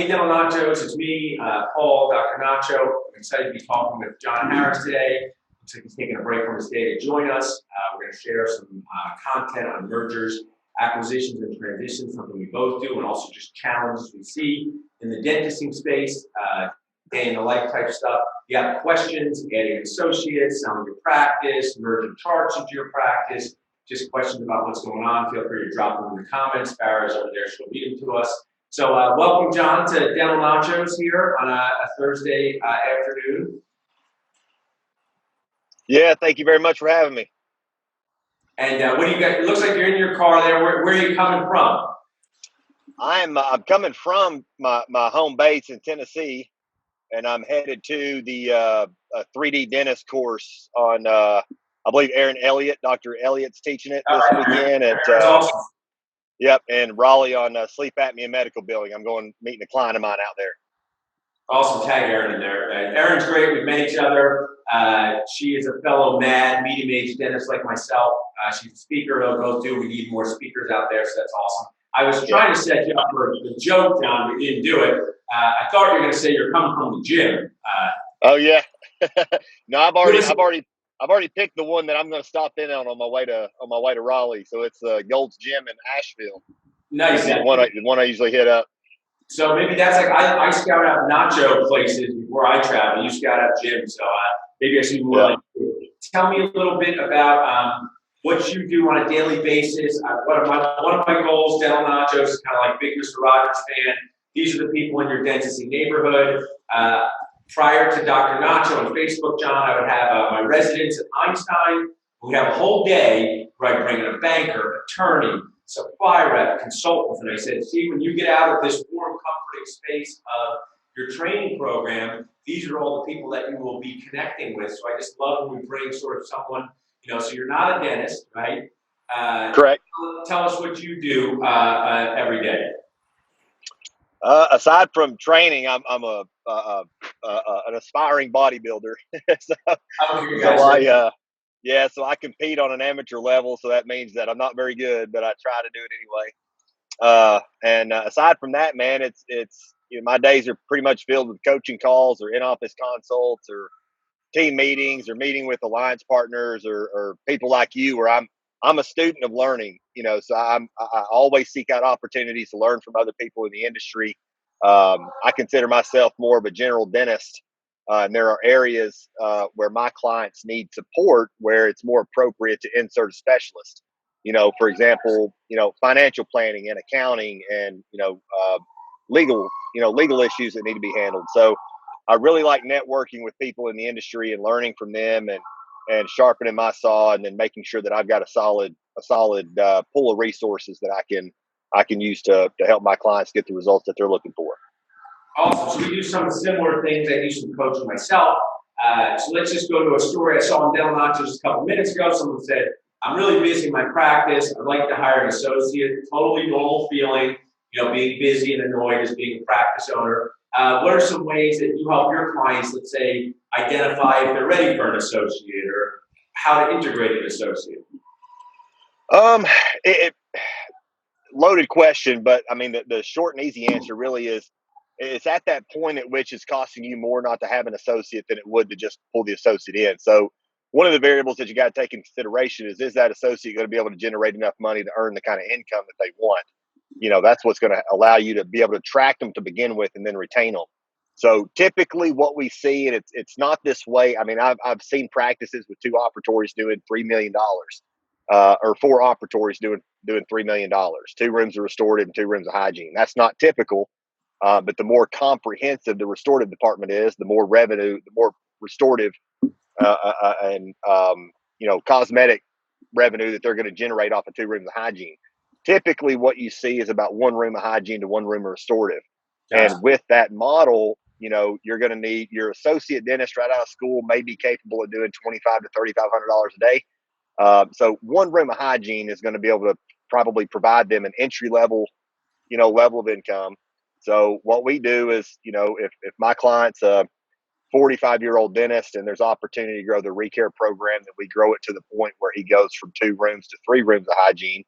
Hey, Dental Nachos, it's me, Paul, Dr. Nacho. I'm excited to be talking with John Harris today. Looks like he's taking a break from his day to join us. We're going to share some content on mergers, acquisitions, and transitions, something we both do, and also just challenges we see in the dentisting space, day in the life type stuff. If you have questions, adding associates, selling your practice, merging charts into your practice, just questions about what's going on, feel free to drop them in the comments. Farrah's over there, she'll read them to us. So welcome, John, to Dental Nachos here on a Thursday afternoon. Yeah, thank you very much for having me. And what do you got? It looks like you're in your car there. Where are you coming from? I'm coming from my home base in Tennessee, and I'm headed to the 3D dentist course on I believe Dr. Elliott's teaching it this weekend at awesome. Yep, and Raleigh on sleep apnea medical billing. I'm going meeting a client of mine out there. Awesome. Tag Erin in there. Erin's great. We've met each other. She is a fellow mad, medium-age dentist like myself. She's a speaker. We need more speakers out there, so that's awesome. I was trying to set you up for the joke, John, but you didn't do it. I thought you were going to say you're coming from the gym. Oh yeah. No, I've already picked the one that I'm going to stop in on my way to Raleigh. So it's Gold's Gym in Asheville. Nice. The one I usually hit up. So maybe that's like I scout out nacho places before I travel. You scout out gyms, so maybe I should be more like you. Tell me a little bit about what you do on a daily basis. One of my goals, Dental Nachos, is kind of like big Mr. Rogers fan. These are the people in your dentistry neighborhood. Prior to Dr. Nacho on Facebook, John, I would have my residents at Einstein. We have a whole day where I bring in a banker, attorney, supply rep, consultants, and I said, see, when you get out of this warm, comforting space of your training program, these are all the people that you will be connecting with. So I just love when we bring sort of someone, so you're not a dentist, right? Correct. Tell us what you do every day. Aside from training, I'm an aspiring bodybuilder. So I compete on an amateur level. So that means that I'm not very good, but I try to do it anyway. And aside from that, man, it's my days are pretty much filled with coaching calls or in-office consults or team meetings or meeting with alliance partners or people like you, where I'm a student of learning, so I always seek out opportunities to learn from other people in the industry. I consider myself more of a general dentist, and there are areas where my clients need support where it's more appropriate to insert a specialist. For example, financial planning and accounting and, legal issues that need to be handled. So I really like networking with people in the industry and learning from them and sharpening my saw, and then making sure that I've got a solid pool of resources that I can use to help my clients get the results that they're looking for. Awesome. So we do some similar things. I do some coaching myself. So let's just go to a story I saw on Dental Nachos a couple minutes ago. Someone said, I'm really busy in my practice. I'd like to hire an associate. Totally normal feeling, being busy and annoyed as being a practice owner. What are some ways that you help your clients, let's say, identify if they're ready for an associate or how to integrate an associate? Loaded question, but I mean, the short and easy answer really is it's at that point at which it's costing you more not to have an associate than it would to just pull the associate in. So one of the variables that you got to take into consideration is that associate going to be able to generate enough money to earn the kind of income that they want? That's what's going to allow you to be able to attract them to begin with and then retain them. So typically what we see, and it's not this way. I mean, I've seen practices with 2 operatories doing $3 million, or 4 operatories doing $3 million, 2 rooms of restorative and 2 rooms of hygiene. That's not typical. But the more comprehensive the restorative department is, the more revenue, the more restorative and cosmetic revenue that they're going to generate off of 2 rooms of hygiene. Typically, what you see is about 1 room of hygiene to 1 room of restorative. Gotcha. And with that model, you're going to need your associate dentist right out of school may be capable of doing $2,500 to $3,500 a day. So 1 room of hygiene is going to be able to probably provide them an entry level, level of income. So what we do is, if my client's a 45-year-old dentist and there's opportunity to grow the recare program, that we grow it to the point where he goes from 2 rooms to 3 rooms of hygiene.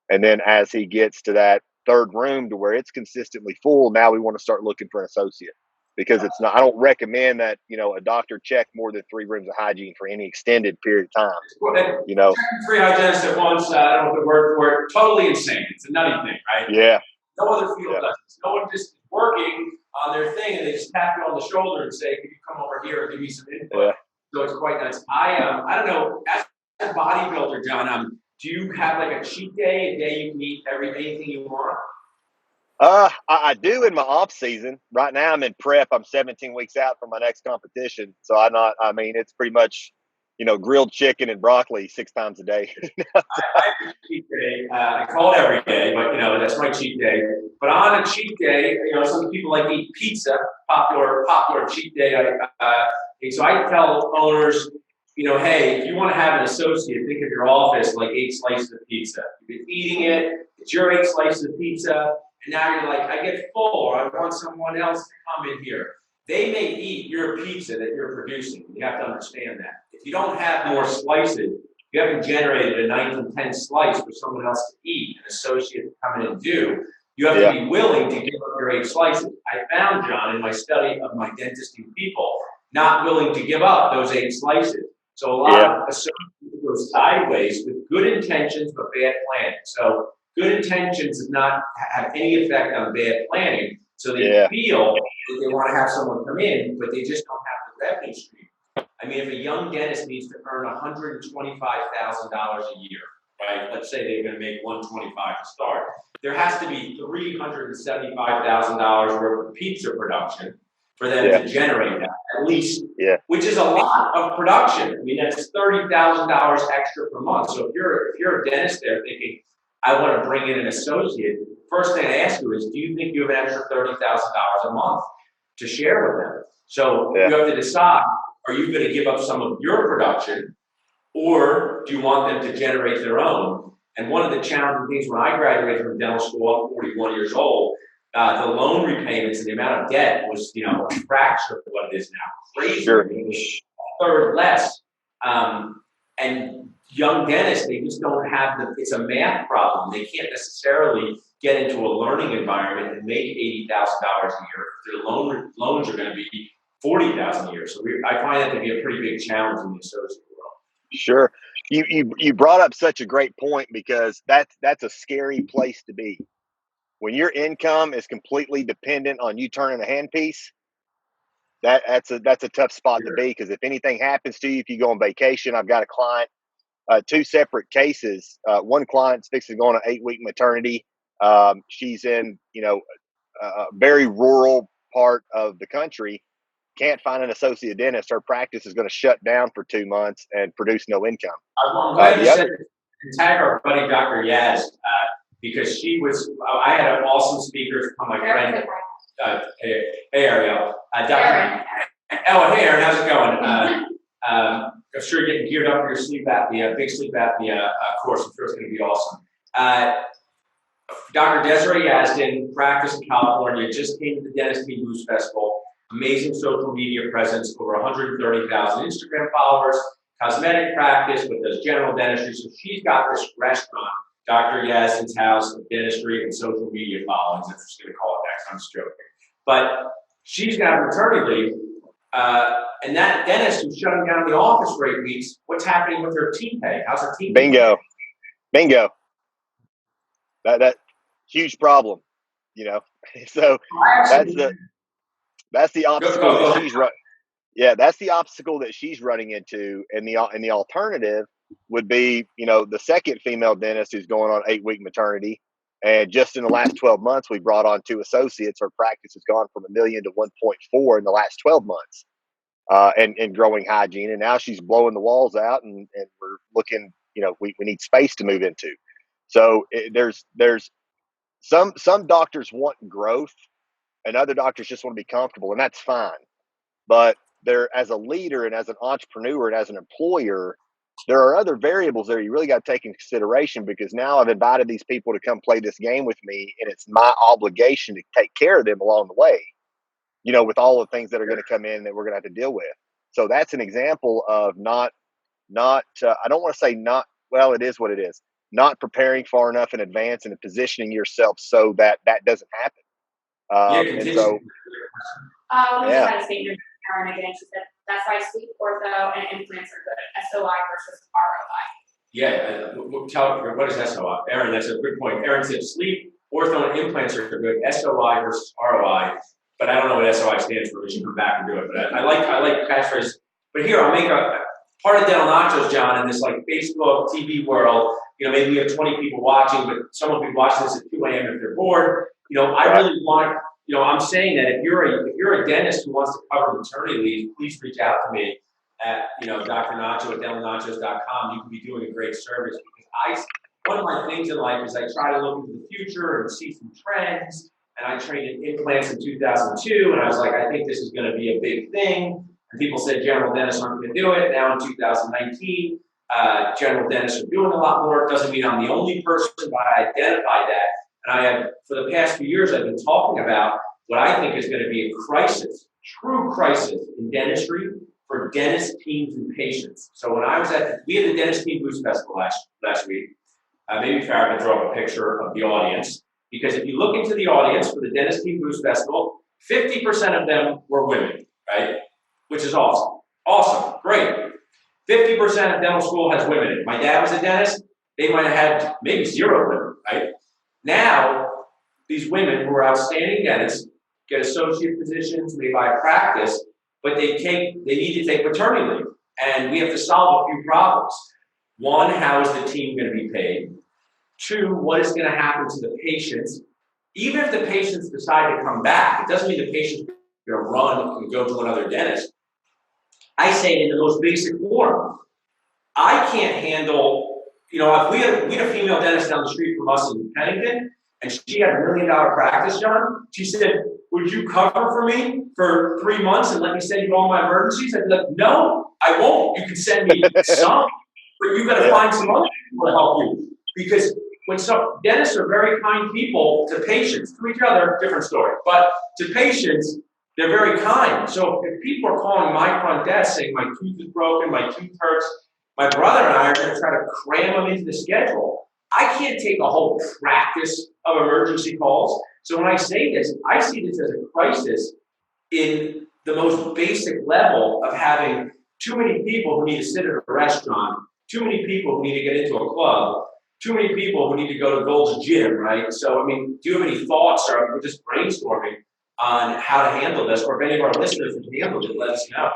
And then as he gets to that third room to where it's consistently full, now we want to start looking for an associate, because it's not, I don't recommend that, a doctor check more than 3 rooms of hygiene for any extended period of time. Well, checking 3 hygienists at once, I don't know the word for it, totally insane. It's a nutty thing, right? Yeah. No other field does this. No one just is working on their thing and they just tap you on the shoulder and say, "Can you come over here and give me some input?" Yeah. So it's quite nuts. I don't know, as a bodybuilder, John, do you have like a cheat day, a day you can eat anything you want? I do in my off season. Right now I'm in prep. I'm 17 weeks out from my next competition. So I mean, it's pretty much, grilled chicken and broccoli 6 times a day. I have a cheat day. I call it every day, but that's my cheat day. But on a cheat day, some people like to eat pizza. Popular cheat day. So I tell owners, hey, if you want to have an associate, think of your office like 8 slices of pizza. You've been eating it. It's your 8 slices of pizza, and now you're like, I get full, or I want someone else to come in here. They may eat your pizza that you're producing. You have to understand that. If you don't have more slices, you haven't generated a 9th and 10th slice for someone else to eat, an associate to come in and do. You have to be willing to give up your 8 slices. I found, John, in my study of my dentistry people, not willing to give up those 8 slices. So a lot of associates go sideways with good intentions but bad planning. So good intentions does not have any effect on bad planning. So they feel that they want to have someone come in, but they just don't have the revenue stream. I mean, if a young dentist needs to earn $125,000 a year, right? Let's say they're going to make $125,000 to start. There has to be $375,000 worth of pizza production for them to generate that, at least, which is a lot of production. I mean, that's $30,000 extra per month. So if you're a dentist there thinking, I want to bring in an associate, first thing I ask you is, do you think you have an extra $30,000 a month to share with them? So you have to decide, are you going to give up some of your production, or do you want them to generate their own? And one of the challenging things when I graduated from dental school, I'm 41 years old, the loan repayments and the amount of debt was, a fraction of what it is now. Crazy. Sure. It was a third less. And young dentists, they just don't have it's a math problem. They can't necessarily get into a learning environment and make $80,000 a year. Their loans are going to be $40,000 a year. So I find that to be a pretty big challenge in the associate world. Sure. You brought up such a great point, because that's a scary place to be. When your income is completely dependent on you turning a handpiece, that's a tough spot to be, because if anything happens to you, if you go on vacation, I've got a client, 2 separate cases. One client's fixing to go on an 8-week maternity. She's in, a very rural part of the country, can't find an associate dentist. Her practice is going to shut down for 2 months and produce no income. I'm glad you said tag our buddy Dr. Yaz, because I had an awesome speaker from my friend. Hey Ariel. Dr. Oh, hey Aaron, how's it going? I'm sure you're getting geared up for your sleep apnea, big sleep apnea course. I'm sure it's going to be awesome. Dr. Desiree Yazden, practice in California, just came to the Dentist Meet Boost Festival. Amazing social media presence, over 130,000 Instagram followers, cosmetic practice, but does general dentistry. So she's got this restaurant, Dr. Yazden's House of Dentistry and Social Media Followings. I'm just going to call it that. I'm just joking. But she's got maternity leave. And that dentist who's shutting down the office for 8 weeks, what's happening with her team pay? How's her team Bingo. pay? Bingo. That huge problem, So that's the obstacle that she's running. Yeah, that's the obstacle that she's running into, and the alternative would be, the second female dentist who's going on 8-week maternity, and just in the last 12 months, we brought on 2 associates. Her practice has gone from $1 million to 1.4 in the last 12 months, and growing hygiene, and now she's blowing the walls out, and we're looking, we need space to move into. So there's some doctors want growth, and other doctors just want to be comfortable, and that's fine. But as a leader and as an entrepreneur and as an employer, there are other variables there you really got to take into consideration, because now I've invited these people to come play this game with me, and it's my obligation to take care of them along the way, with all the things that are going to come in that we're going to have to deal with. So that's an example of not I don't want to say not, well, it is what it is. not preparing far enough in advance and positioning yourself so that that doesn't happen. Yeah, And continue. so, We just yeah, had a statement from Erin again. She said that's why sleep, ortho, and implants are good. SOI versus ROI. Yeah, tell what is SOI? Aaron, that's a good point. Aaron said sleep, ortho, and implants are good. SOI versus ROI, but I don't know what SOI stands for. We should come back and do it. But I like catchphrase. But here, I'll make a part of Dental Nachos, John, in this like Facebook, TV world. You know, maybe we have 20 people watching, but someone will be watching this at 2 a.m. if they're bored. You know, I really want. You know, I'm saying that if you're a dentist who wants to cover maternity leave, please reach out to me at, you know, Dr. Nacho at dentalnachos.com. You can be doing a great service because one of my things in life is I try to look into the future and see some trends. And I trained in implants in 2002, and I was like, I think this is going to be a big thing. And people said general dentists aren't going to do it. Now in 2019, general dentists are doing a lot more. It doesn't mean I'm the only person, but I identified that. And I have, for the past few years, I've been talking about what I think is going to be a crisis, true crisis in dentistry for dentist teams and patients. So when I was we had the Dentist Team Boost Festival last week. Maybe Farrah can draw up a picture of the audience, because if you look into the audience for the Dentist Team Boost Festival, 50% of them were women, right? Which is awesome. Awesome, great. 50% of dental school has women in it. My dad was a dentist. They might have had maybe 0 women, right? Now, these women who are outstanding dentists get associate positions, they buy a practice, but they need to take maternity leave. And we have to solve a few problems. One, how is the team going to be paid? 2, what is going to happen to the patients? Even if the patients decide to come back, it doesn't mean the patient's going to run and go to another dentist. I say it in the most basic form. I can't handle, you know, if we had a female dentist down the street from us in Pennington, and she had $1 million practice, John. She said, would you cover for me for 3 months and let me send you all my emergencies? I'd be like, no, I won't. You can send me some, but you got to find some other people to help you. Because when some dentists are very kind people to patients, to each other, different story. But to patients, they're very kind. So if people are calling my front desk saying my tooth is broken, my tooth hurts, my brother and I are going to try to cram them into the schedule. I can't take a whole practice of emergency calls. So when I say this, I see this as a crisis in the most basic level of having too many people who need to sit at a restaurant, too many people who need to get into a club, too many people who need to go to Gold's Gym, right? So, I mean, do you have any thoughts, or we're just brainstorming on how to handle this, or if any of our listeners have handled it, let us know.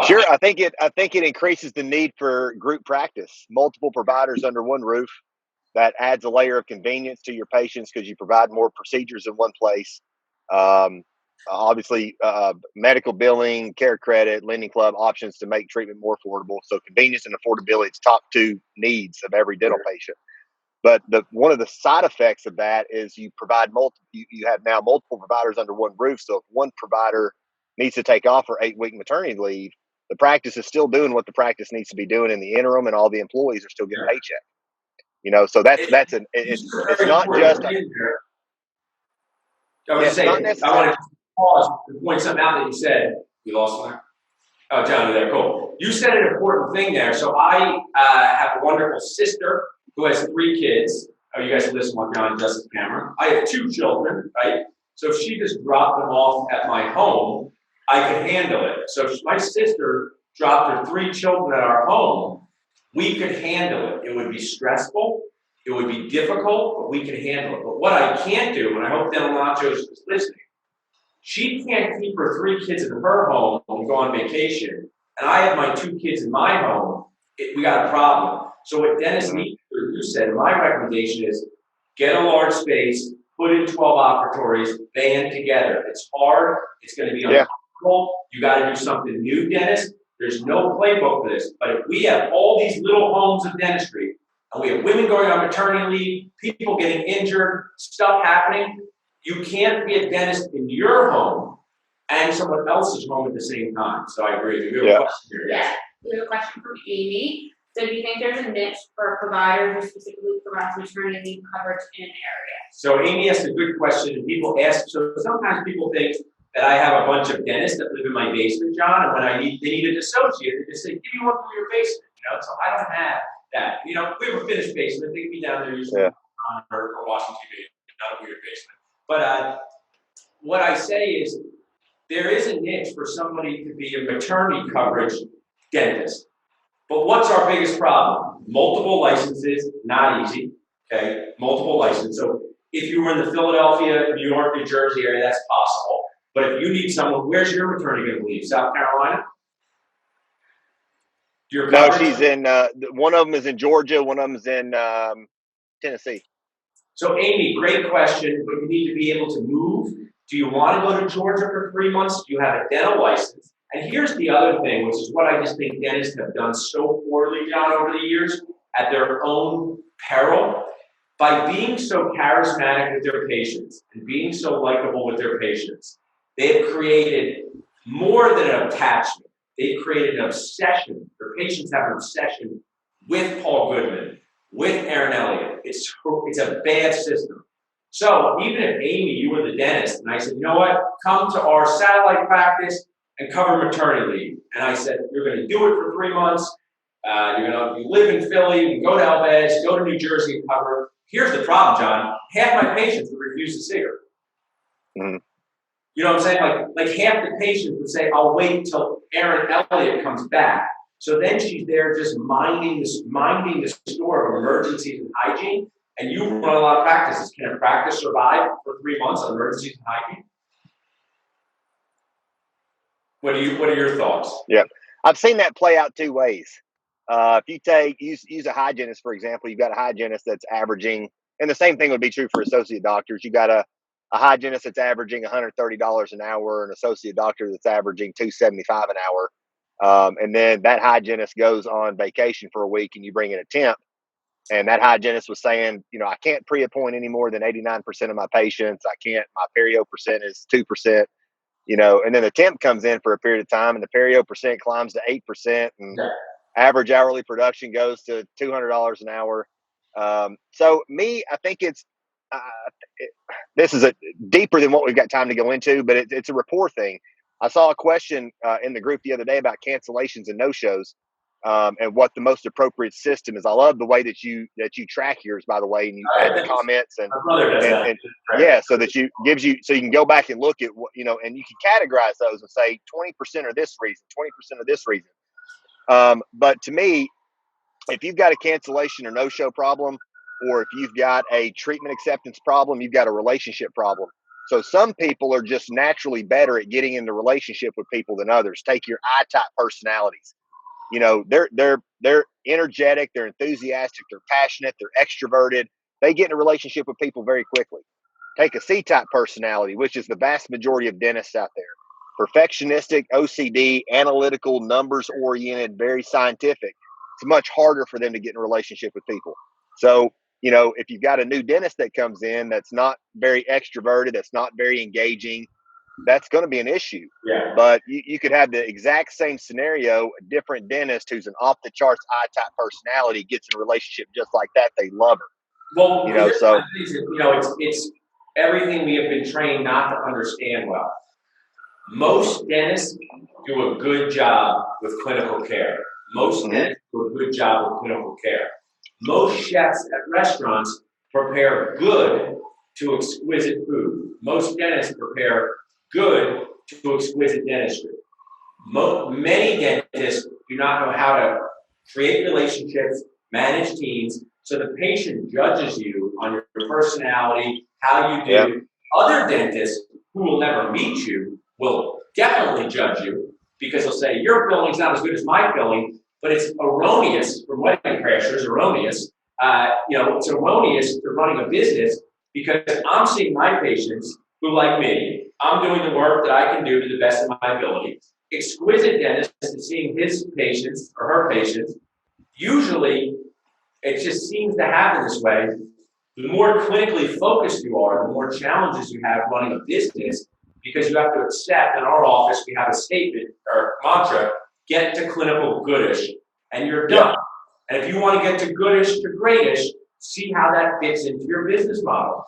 Sure. I think it increases the need for group practice, multiple providers under one roof. That adds a layer of convenience to your patients because you provide more procedures in one place. Obviously, medical billing, care credit, lending club options to make treatment more affordable. So convenience and affordability is top 2 needs of every dental patient. But one of the side effects of that is you provide you have now multiple providers under one roof. So if one provider needs to take off for 8-week maternity leave, the practice is still doing what the practice needs to be doing in the interim, and all the employees are still getting a paycheck. You know, so it's not just. I was saying, I want to pause to point something out that you said. We lost one. Oh, John, you're there. Cool. You said an important thing there. So I have a wonderful sister who has 3 kids. Oh, you guys can listen while John adjusts the camera. I have 2 children, right? So if she just dropped them off at my home, I could handle it. So if my sister dropped her 3 children at our home, we could handle it. It would be stressful. It would be difficult, but we can handle it. But what I can't do, and I hope Dental Nachos is listening, she can't keep her 3 kids in her home and go on vacation, and I have my 2 kids in my home. We got a problem. So what Dennis needs to do, you said, my recommendation is get a large space, put in 12 operatories, band together. It's hard. It's going to be uncomfortable. You got to do something new, Dennis. There's no playbook for this. But if we have all these little homes of dentistry, and we have women going on maternity leave, people getting injured, stuff happening, you can't be a dentist in your home and someone else's home at the same time. So I agree with you. We have a question here. Yeah. We have a question from Amy. So do you think there's a niche for a provider who specifically provides maternity leave coverage in an area? So Amy asked a good question, and people ask, so sometimes people think that I have a bunch of dentists that live in my basement, John, and when they need an associate, they just say, give me one from your basement, you know? So I don't have that. We have a finished basement. They can be down there using or watching TV. Not a weird basement. But what I say is there is a niche for somebody to be a maternity coverage dentist. But what's our biggest problem? Multiple licenses, not easy. Okay, multiple licenses. So if you were in the Philadelphia, New York, New Jersey area, that's possible. But if you need someone, where's your attorney going to leave? South Carolina? No, she's in. One of them is in Georgia. One of them is in Tennessee. So, Amy, great question. But you need to be able to move. Do you want to go to Georgia for 3 months? Do you have a dental license? And here's the other thing, which is what I just think dentists have done so poorly, John, over the years, at their own peril. By being so charismatic with their patients and being so likable with their patients, they've created more than an attachment. They've created an obsession. Their patients have an obsession with Paul Goodman, with Aaron Elliott. It's a bad system. So even if Amy, you were the dentist, and I said, you know what, come to our satellite practice and cover maternity leave. And I said, you're going to do it for 3 months. You live in Philly, you can go to Elvez, go to New Jersey and cover. Here's the problem, John. Half my patients would refuse to see her. Mm-hmm. You know what I'm saying? Like half the patients would say, I'll wait until Aaron Elliott comes back. So then she's there just minding the store of emergencies and hygiene. And you run a lot of practices. Can a practice survive for 3 months on emergencies and hygiene? What are your thoughts? Yeah, I've seen that play out two ways. If you use a hygienist, for example, you've got a hygienist that's averaging, and the same thing would be true for associate doctors. You got a hygienist that's averaging $130 an hour, an associate doctor that's averaging $275 an hour. And then that hygienist goes on vacation for a week and you bring in a temp. And that hygienist was saying, I can't pre-appoint any more than 89% of my patients. I can't, my perio percent is 2%, and then the temp comes in for a period of time and the perio percent climbs to 8% and average hourly production goes to $200 an hour. So I think this is deeper than what we've got time to go into, but it's a rapport thing. I saw a question in the group the other day about cancellations and no-shows. And what the most appropriate system is. I love the way that you track yours, by the way, and you add the comments and so that so you can go back and look at what, and you can categorize those and say 20% are this reason, 20% are this reason. But to me, if you've got a cancellation or no-show problem, or if you've got a treatment acceptance problem, you've got a relationship problem. So some people are just naturally better at getting into relationship with people than others. Take your I-type personalities. They're energetic, they're enthusiastic, they're passionate, they're extroverted. They get in a relationship with people very quickly. Take a C-type personality, which is the vast majority of dentists out there. Perfectionistic, OCD, analytical, numbers-oriented, very scientific. It's much harder for them to get in a relationship with people. So, if you've got a new dentist that comes in that's not very extroverted, that's not very engaging, that's going to be an issue. Yeah. But you could have the exact same scenario, a different dentist who's an off-the-charts I-type personality gets in a relationship just like that. They love her. Well, it's everything we have been trained not to understand well. Most dentists do a good job with clinical care. Most dentists do a good job with clinical care. Most chefs at restaurants prepare good to exquisite food. Most dentists prepare good to exquisite dentistry. Many dentists do not know how to create relationships, manage teams, so the patient judges you on your personality, how you do. Yeah. Other dentists who will never meet you will definitely judge you because they'll say, your billing's not as good as my billing, but it's erroneous from Wedding Crashers, erroneous. It's erroneous for running a business because I'm seeing my patients who, like me, I'm doing the work that I can do to the best of my ability. Exquisite dentist is seeing his patients or her patients. Usually, it just seems to happen this way. The more clinically focused you are, the more challenges you have running a business because you have to accept, in our office, we have a statement or mantra, get to clinical goodish, and you're done. And if you want to get to goodish to greatish, see how that fits into your business model.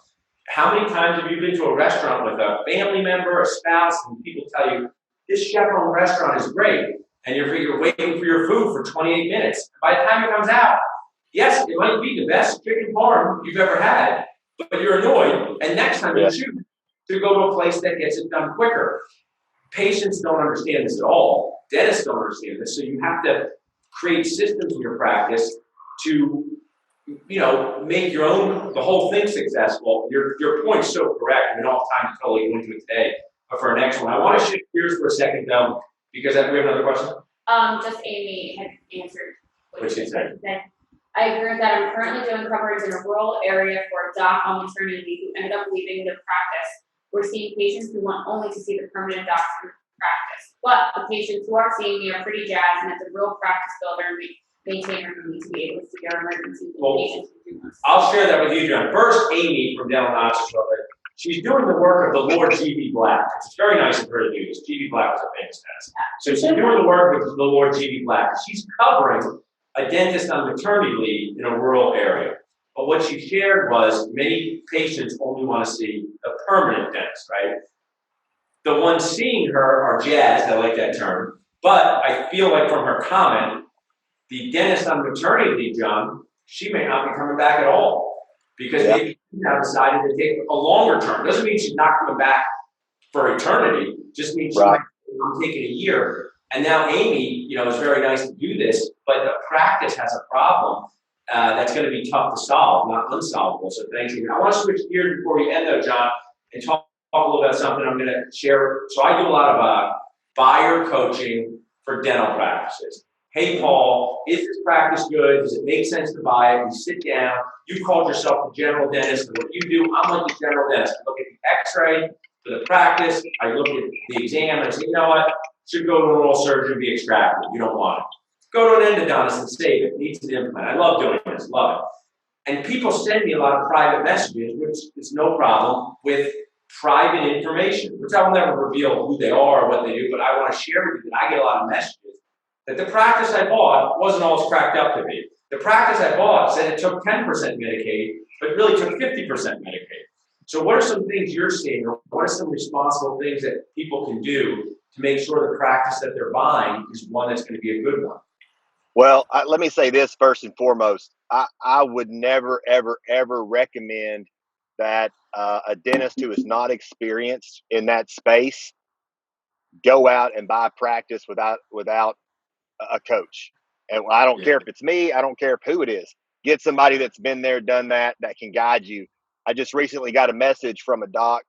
How many times have you been to a restaurant with a family member, a spouse, and people tell you, this chef-owned restaurant is great, and you're waiting for your food for 28 minutes. By the time it comes out, yes, it might be the best chicken parm you've ever had, but you're annoyed, and next time you choose to go to a place that gets it done quicker. Patients don't understand this at all. Dentists don't understand this. So you have to create systems in your practice to, make the whole thing successful. Your point's so correct. We don't have time to totally go into it today. But for our next one, I want to shift gears for a second, though, because we have another question. Just Amy had answered. What she said. I agree with that. I'm currently doing coverage in a rural area for a doc on maternity leave who ended up leaving the practice. We're seeing patients who want only to see the permanent docs in practice. But the patients who are seeing me are pretty jazzed, and it's a real practice builder and maintainer who needs to be able to see their emergency patients in 2 months. I'll share that with you, John. First, Amy from Dental Nacho. She's doing the work of the Lord G.B. Black. It's very nice of her to do this. G.B. Black was a famous dentist. So she's doing the work of the Lord G.B. Black. She's covering a dentist on maternity leave in a rural area. But what she shared was many patients only want to see a permanent dentist, right? The ones seeing her are jazzed, I like that term, but I feel like from her comment, the dentist on maternity leave, John, she may not be coming back at all because maybe she's now decided to take a longer term. Doesn't mean she's not coming back for eternity, just means I'm taking a year. And now Amy, is very nice to do this, but the practice has a problem that's going to be tough to solve, not unsolvable. So thanks, Amy. I want to switch gears before we end, though, John, and talk a little about something I'm going to share. So I do a lot of buyer coaching for dental practices. Hey, Paul, is this practice good? Does it make sense to buy it? We sit down. You called yourself a general dentist, and what you do, I'm like a general dentist. I look at the x-ray for the practice. I look at the exam, and I say, you know what? Should go to an oral surgeon and be extracted. You don't want it. Go to an endodontist and save it. Needs an implant. I love doing this. Love it. And people send me a lot of private messages, which is no problem, with private information, which I will never reveal who they are or what they do, but I want to share with you that I get a lot of messages that the practice I bought wasn't all it's cracked up to be. The practice I bought said it took 10% Medicaid, but it really took 50% Medicaid. So what are some things you're seeing, or what are some responsible things that people can do to make sure the practice that they're buying is one that's going to be a good one? Well, let me say this first and foremost. I would never, ever, ever recommend that a dentist who is not experienced in that space go out and buy practice without a coach. And I don't care if it's me. I don't care if who it is. Get somebody that's been there, done that can guide you. I just recently got a message from a doc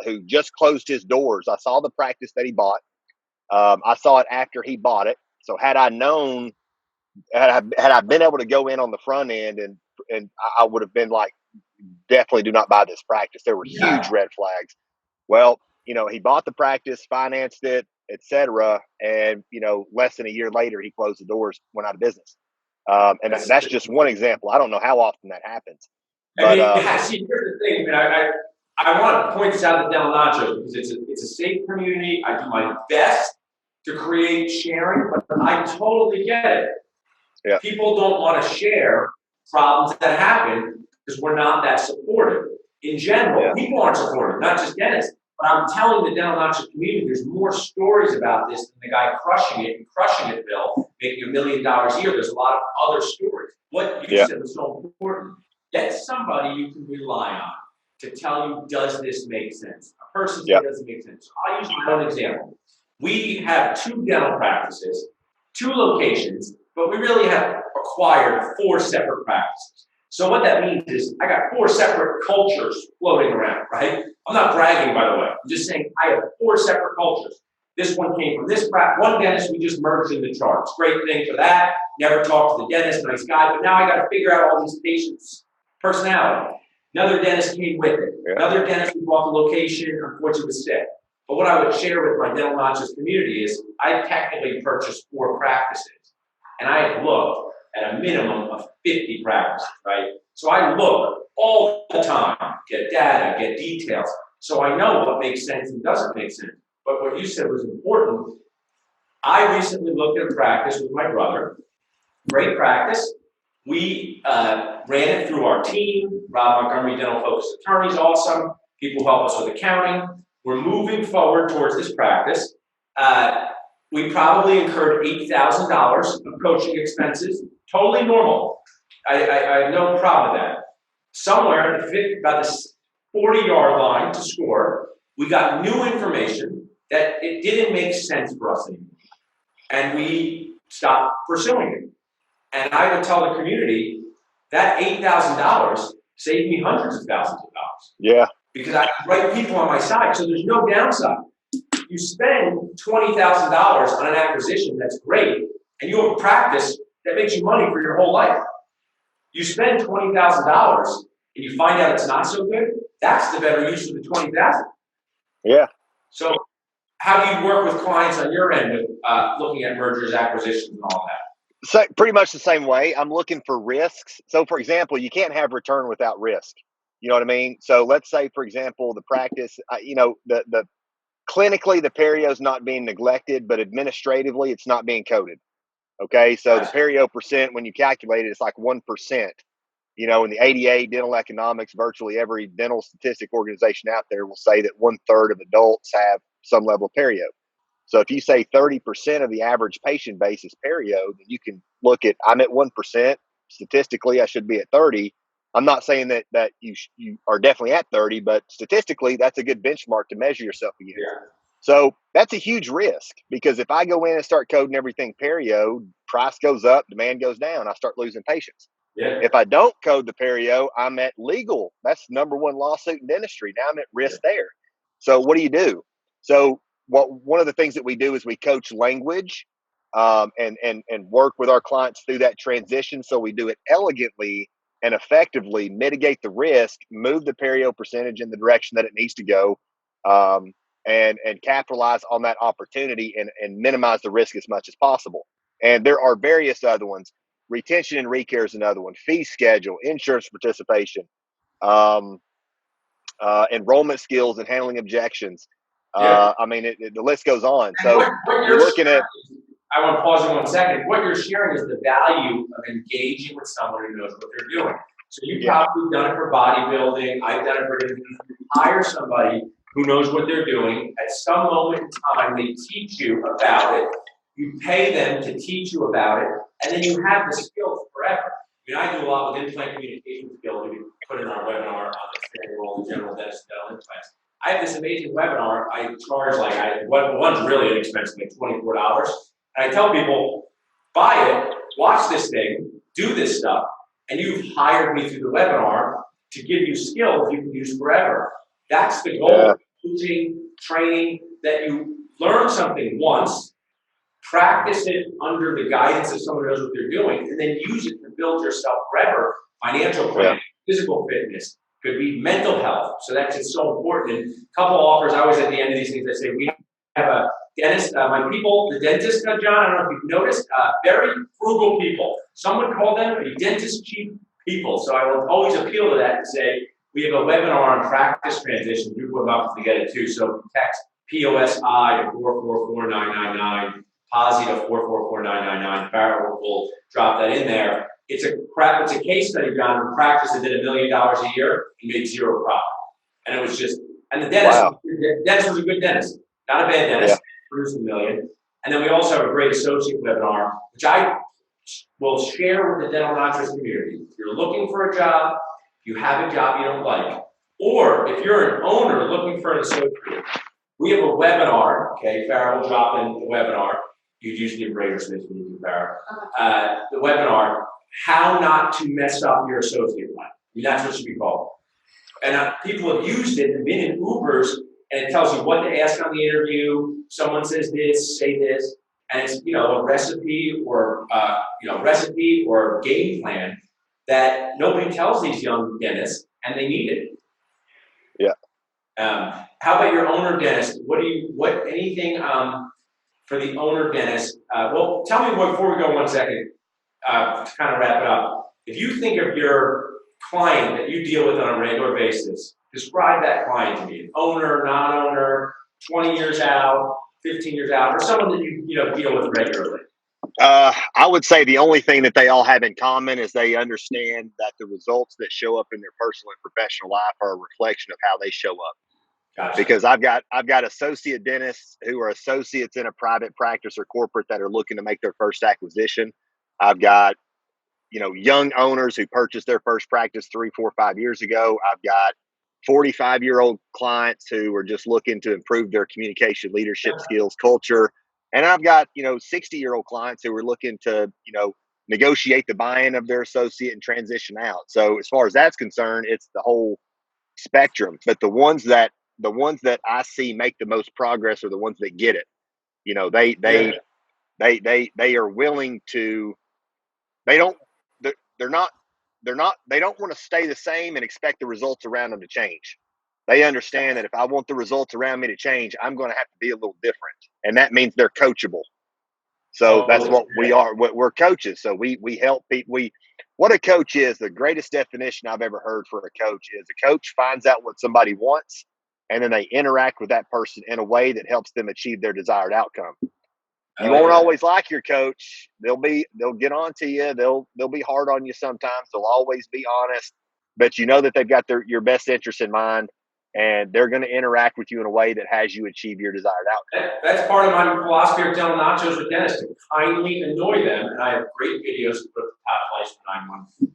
who just closed his doors. I saw the practice that he bought. I saw it after he bought it. So had I known, had I been able to go in on the front end, and I would have been like, definitely do not buy this practice. There were huge red flags. Well, he bought the practice, financed it, etc. And, less than a year later, he closed the doors, went out of business. And that's just one example. I don't know how often that happens. But, see, here's the thing, man. I want to point this out to Dental Nachos because it's a safe community. I do my best to create sharing, but I totally get it. Yeah. People don't want to share problems that happen because we're not that supportive. In general, people aren't supportive, not just dentists. But I'm telling the Dental Nacho community, there's more stories about this than the guy crushing it, Bill, making $1 million a year. There's a lot of other stories. What you said was so important. Get somebody you can rely on to tell you, does this make sense? A person says, does it make sense? So I'll use my own example. We have 2 dental practices, 2 locations, but we really have acquired 4 separate practices. So what that means is I got 4 separate cultures floating around, right? I'm not bragging, by the way. I'm just saying I have 4 separate cultures. This one came from this practice. One dentist we just merged in the charts. Great thing for that. Never talked to the dentist, nice guy. But now I got to figure out all these patients' personality. Another dentist came with it. Another dentist who bought the location, unfortunately was sick. But what I would share with my Dental Nachos community is I technically purchased 4 practices. And I have looked at a minimum of 50 practices, right? So I look all the time, get data, get details. So I know what makes sense and doesn't make sense. But what you said was important. I recently looked at a practice with my brother. Great practice. We ran it through our team. Rob Montgomery, Dental Focused Attorneys, awesome. People help us with accounting. We're moving forward towards this practice. We probably incurred $8,000 of coaching expenses. Totally normal. I have no problem with that. Somewhere at about the 40-yard line to score, we got new information that it didn't make sense for us anymore. And we stopped pursuing it. And I would tell the community that $8,000 saved me hundreds of thousands of dollars. Yeah. Because I have the right people on my side, so there's no downside. You spend $20,000 on an acquisition, that's great, and you have a practice that makes you money for your whole life. You spend $20,000 and you find out it's not so good, that's the better use of the $20,000. Yeah. So how do you work with clients on your end with looking at mergers, acquisitions, and all that? So pretty much the same way. I'm looking for risks. So, for example, you can't have return without risk. You know what I mean? So let's say, for example, the practice, the clinically, the perio is not being neglected, but administratively, it's not being coded. Okay. So the perio percent, when you calculate it, it's like 1%. In the ADA, dental economics, virtually every dental statistic organization out there will say that 1/3 of adults have some level of perio. So if you say 30% of the average patient base is perio, then you can look at, I'm at 1%. Statistically, I should be at 30. I'm not saying that you are definitely at 30, but statistically, that's a good benchmark to measure yourself against. Yeah. So that's a huge risk, because if I go in and start coding everything perio, price goes up, demand goes down, I start losing patients. Yeah. If I don't code the perio, I'm at legal. That's number one lawsuit in dentistry. Now I'm at risk there. So what do you do? So one of the things that we do is we coach language, and work with our clients through that transition. So we do it elegantly and effectively, mitigate the risk, move the perio percentage in the direction that it needs to go, and capitalize on that opportunity and minimize the risk as much as possible. And there are various other ones. Retention and recare is another one. Fee schedule, insurance participation, enrollment skills, and handling objections. Yeah. The list goes on. And So what you're looking at. I want to pause in 1 second. What you're sharing is the value of engaging with someone who knows what they're doing. So you've probably done it for bodybuilding. I've done it for anything. You hire somebody who knows what they're doing. At some moment in time, they teach you about it. You pay them to teach you about it, and then you have the skills forever. I do a lot with implant communication skills. We put in our webinar on the training role of general dentist dental implants. I have this amazing webinar. I charge one's really inexpensive, like $24. And I tell people, buy it, watch this thing, do this stuff, and you've hired me through the webinar to give you skills you can use forever. That's the goal. Teaching, training, that you learn something once, practice it under the guidance of someone who knows what they're doing, and then use it to build yourself forever. Financial planning, physical fitness, could be mental health. So that's just so important. And a couple offers, I always at the end of these things, I say, we have a dentist, my people, the dentist, John, I don't know if you've noticed, very frugal people. Some would call them a dentist cheap people. So I will always appeal to that and say, we have a webinar on practice transition. You would love to get it too. So text POSI to 444999, POSI to 444999. Farrell will drop that in there. It's a case study, John, in practice that did $1 million a year and made zero profit. And it was just, and the dentist was a good dentist, not a bad dentist, produced $1 million. And then we also have a great associate webinar, which I will share with the dental Nachos community. If you're looking for a job, if you have a job you don't like, or if you're an owner looking for an associate, we have a webinar. Okay, Farrell will drop in the webinar. You'd use the embracer space when you do Farrell. The webinar, how not to mess up your associate life. That's what it should be called. And people have used it and been in Ubers, and it tells you what to ask on the interview. Someone says this, say this, and it's a recipe or game plan that nobody tells these young dentists, and they need it. Yeah. How about your owner dentist? Anything for the owner dentist? Well, tell me before we go 1 second. To kind of wrap it up, if you think of your client that you deal with on a regular basis, describe that client to me. Owner, non-owner, 20 years out, 15 years out, or someone that you deal with regularly. I would say the only thing that they all have in common is they understand that the results that show up in their personal and professional life are a reflection of how they show up. Gotcha. Because I've got associate dentists who are associates in a private practice or corporate that are looking to make their first acquisition. I've got young owners who purchased their first practice 3, 4, 5 years ago. I've got 45-year-old clients who are just looking to improve their communication, leadership skills, culture. And I've got, 60-year-old clients who are looking to, negotiate the buy-in of their associate and transition out. So as far as that's concerned, it's the whole spectrum. But the ones that I see make the most progress are the ones that get it. They are willing to, they don't, they're not, they don't want to stay the same and expect the results around them to change. They understand that if I want the results around me to change, I'm going to have to be a little different. And that means they're coachable. So that's what we are. We're coaches. So we help people. What a coach is, the greatest definition I've ever heard for a coach is a coach finds out what somebody wants, and then they interact with that person in a way that helps them achieve their desired outcome. You won't always like your coach. They'll get on to you. They'll be hard on you sometimes. They'll always be honest, but you know that they've got your best interest in mind, and they're going to interact with you in a way that has you achieve your desired outcome. That's part of my philosophy of telling nachos with dentists to kindly annoy them. And I have great videos to put at the top place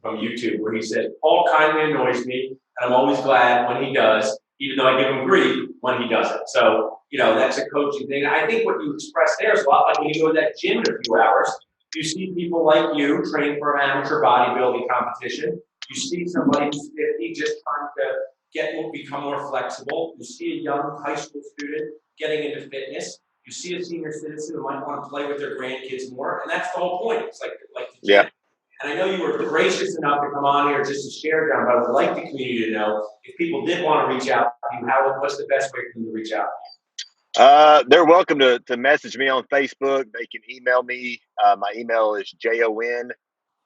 from YouTube where he said, Paul kindly annoys me, and I'm always glad when he does, even though I give him grief when he doesn't. So, that's a coaching thing. I think what you expressed there is a lot like when you go to that gym in a few hours, you see people like you train for an amateur bodybuilding competition. You see somebody who's 50 just trying to become more flexible. You see a young high school student getting into fitness. You see a senior citizen who might want to play with their grandkids more, and that's the whole point. It's like the gym. Yeah. And I know you were gracious enough to come on here just to share, John, but I would like the community to know if people did want to reach out to you, what's the best way for them to reach out? They're welcome to message me on Facebook. They can email me. My email is JON,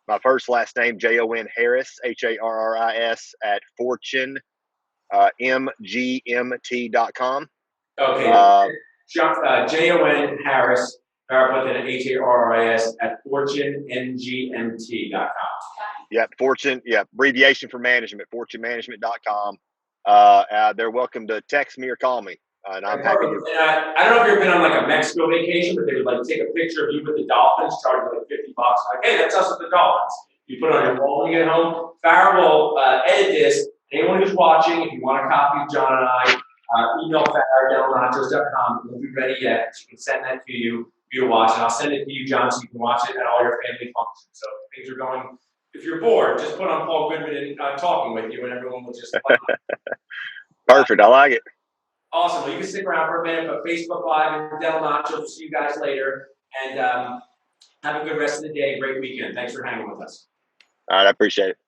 my first last name, JON Harris, HARRIS @fortune, mgmt.com. Okay. JON Harris, HARRIS @fortunemgmt.com. Yeah, Fortune, abbreviation for management, fortunemanagement.com. They're welcome to text me or call me. And I'm happy to. I don't know if you've been on like a Mexico vacation, but they would like take a picture of you with the Dolphins, charge you like $50. Like, hey, that's us with the Dolphins. You put it on your wall when you get home. Farrah will edit this. Anyone who's watching, if you want a copy of John and I, email Farrah@delnachos.com. It won't be ready yet. She can send that to you for you to watch, and I'll send it to you, John, so you can watch it at all your family functions. So if things are going. If you're bored, just put on Paul Goodman and talking with you, and everyone will just. Perfect. I like it. Awesome. Well, you can stick around for a minute, but Facebook Live and Del Nacho. We'll see you guys later. And have a good rest of the day. Great weekend. Thanks for hanging with us. All right. I appreciate it.